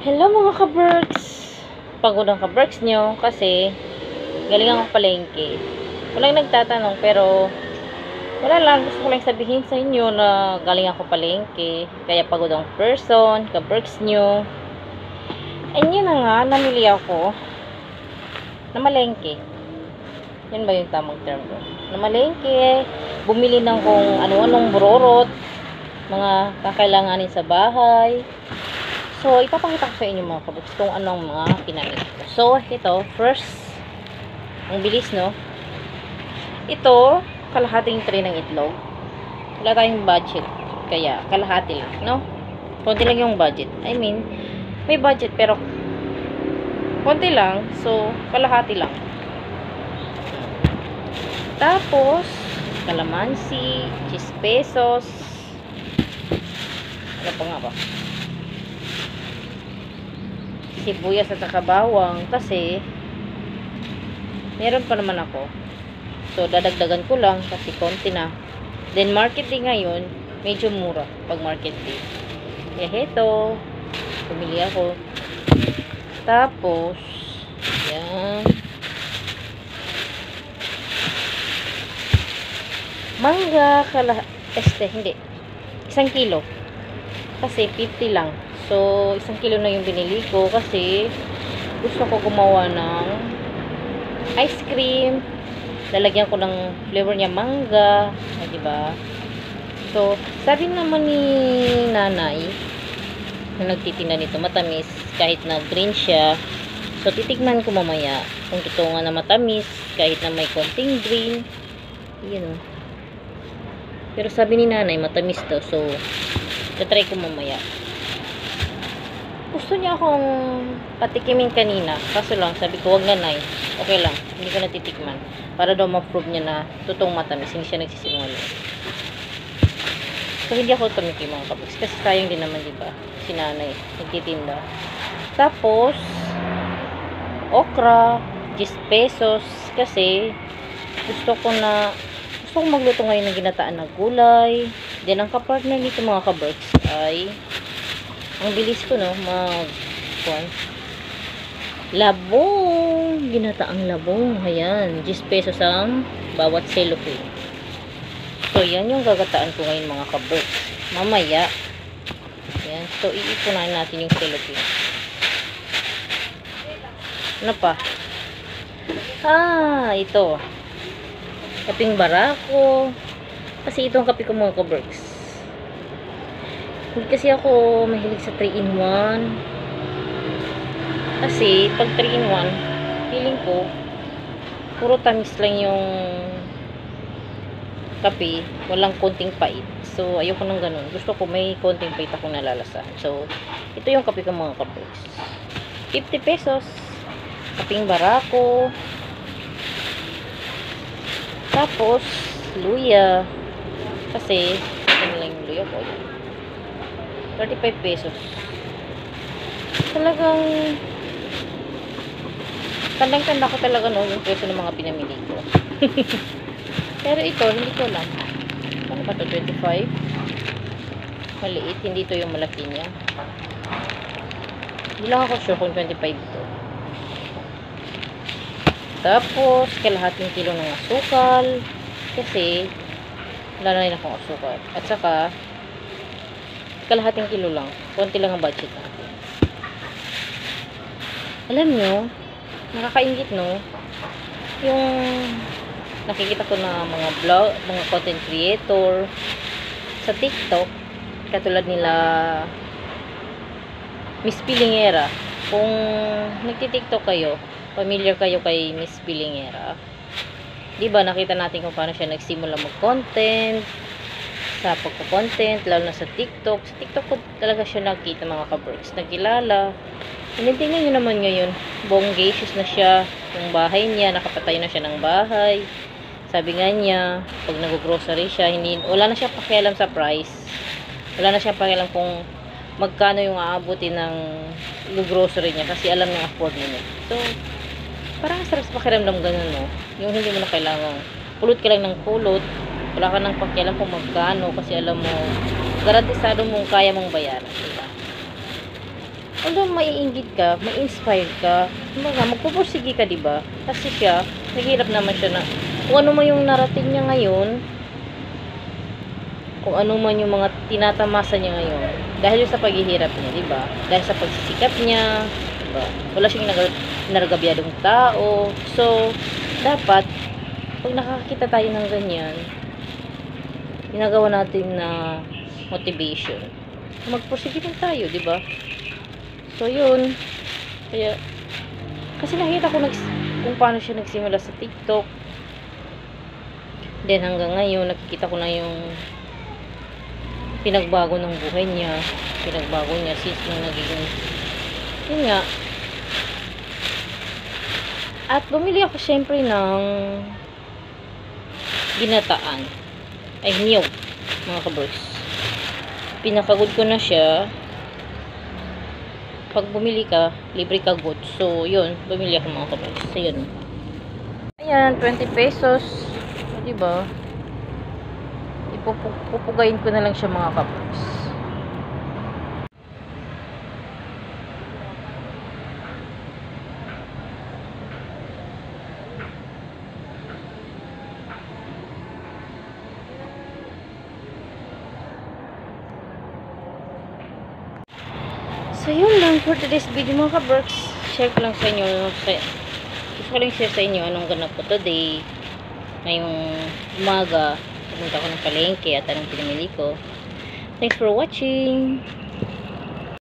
Hello mga ka-Berks! Pagod ang ka-Berks nyo kasi galing ako palengke. Walang nagtatanong pero wala lang. Gusto ko lang sabihin sa inyo na galing ako palengke. Kaya pagod ang person, ka-Berks nyo. And yun na nga, namili ako na malengke. Yun ba yung tamang term ko? Na malengke. Bumili ng kung ano-anong burorot. Mga kakailanganin sa bahay. So, ipapakita ko sa inyo mga kabuks kung anong mga kinain ko. So, ito, first, ang bilis, no? Ito, kalahating tray ng itlog. Wala tayong budget. Kaya, kalahati lang, no? Konti lang yung budget. I mean, may budget, pero konti lang. So, kalahati lang. Tapos, kalamansi, 10 pesos. Ano pa nga ba? Sibuyas at saka bawang kasi meron pa naman ako, so dadagdagan ko lang kasi konti na. Then market day ngayon medyo mura pag market day, kaya heto pumili ako. Tapos yan, mangga hindi 1 kilo kasi 50 lang. So, 1 kilo na yung binili ko kasi gusto ko gumawa ng ice cream. Lalagyan ko ng flavor niya mangga, diba? So, sabi naman ni nanay na nagtitinda nito, matamis kahit na green siya. So, titignan ko mamaya kung totoo nga na matamis kahit na may konting green. Yan. Pero sabi ni nanay matamis to. So, tatry ko mamaya. Gusto niya akong patikimin kanina. Kaso lang, sabi ko, wag na nay. Okay lang. Hindi ko natitikman. Para daw ma-prove niya na totoong matamis. Hindi siya nagsisinungaling. So, hindi ako tumikim mga kabuks. Kasi sayang din naman, diba? Si nanay. Nagtitinda. Tapos, okra. 10 pesos. Kasi, gusto ko magluto ngayon ng ginataan na gulay. Then, ang kapartner nito mga kabuks ay ang bilis ko, no, labong, ginataang labong. Ayan, 10 pesos ang bawat cellophane. So, yan yung gagataan ko ngayon mga kabuks. Mamaya, ayan, so iipunan natin yung cellophane. Ano pa? Ito, kaping barako. Kasi itong kape ko mga kabuks, hindi kasi ako mahilig sa 3-in-1. Kasi, pag 3-in-1, feeling ko, puro tamis lang yung kape. Walang konting pait. So, ayoko nang ganun. Gusto ko may konting pait akong nalalasahan. So, ito yung kape ko mga kabuks. 50 pesos. Kaping barako. Tapos, luya. Kasi, ano lang yung luya ko. 35 pesos. Talagang tandang-tanda ko talaga, no, yung presyo ng mga pinamili ko. Pero ito, hindi ko lang. Ano ba ito? 25? Maliit. Hindi ito yung malaki niya. Hindi lang ako sure kung 25 ito. Tapos, kalahating kilo ng asukal. Kasi, wala na rin akong asukal. At saka, kalahating kilo lang. Konti lang ang budget natin. Alam nyo, nakakaingit, no? Yung nakikita ko na mga vlog, mga content creator sa TikTok, katulad nila Miss Pilingera. Kung nagti-TikTok kayo, familiar kayo kay Miss Pilingera, diba nakita natin kung paano siya nagsimula mag-content, sa pagko-content, lalo na sa TikTok. Sa TikTok ko talaga siya nakita mga kaberks, nagkilala. Tingnan nyo naman ngayon, bonggacious na siya, yung bahay niya, nakapatayo na siya ng bahay. Sabi nga niya, pag nag-grocery siya, wala na siya pakialam sa price. Wala na siya pakialam kung magkano yung aabutin ng grocery niya, kasi alam niya afford niya. So, parang sarap sa pakiramdam ganun, no? Yung hindi mo na kailangan, pulot ka lang ng pulot, wala ka nang pakialam kung magkano kasi alam mo, garantisado mong kaya mong bayaran, diba? although maiinggit ka, mai-inspire ka, magpupursige ka, diba? Kasi siya, naghirap naman siya na, kung ano man yung narating niya ngayon, kung ano man yung mga tinatamasa niya ngayon, dahil sa paghihirap niya, diba? Dahil sa pagsisikap niya, diba? Wala siyang naragabyadong tao. So, dapat, pag nakakita tayo ng ganyan, ginagawa natin na motivation, magpursige lang tayo, diba? So, yun. Kaya, kasi nakita ko kung paano siya nagsimula sa TikTok. Then, hanggang ngayon, nakikita ko na yung pinagbago ng buhay niya. Pinagbago niya since nung naging, yun nga. At bumili ako syempre ng ginataan. Ay, niyog, mga kabros. Pinakagod ko na siya. Pag bumili ka, libre ka good. So, yun. Bumili ako mga kabros. So, yun. Ayan, 20 pesos. O, diba? Ipupugayin ko na lang siya mga kabros. So, yun lang for today's video mga ka-Berks. Share ko lang sa inyo. Gusto ko lang share sa inyo anong ganap ko today. Ngayong umaga, pumunta ko ng palengke at anong pinamili ko. Thanks for watching.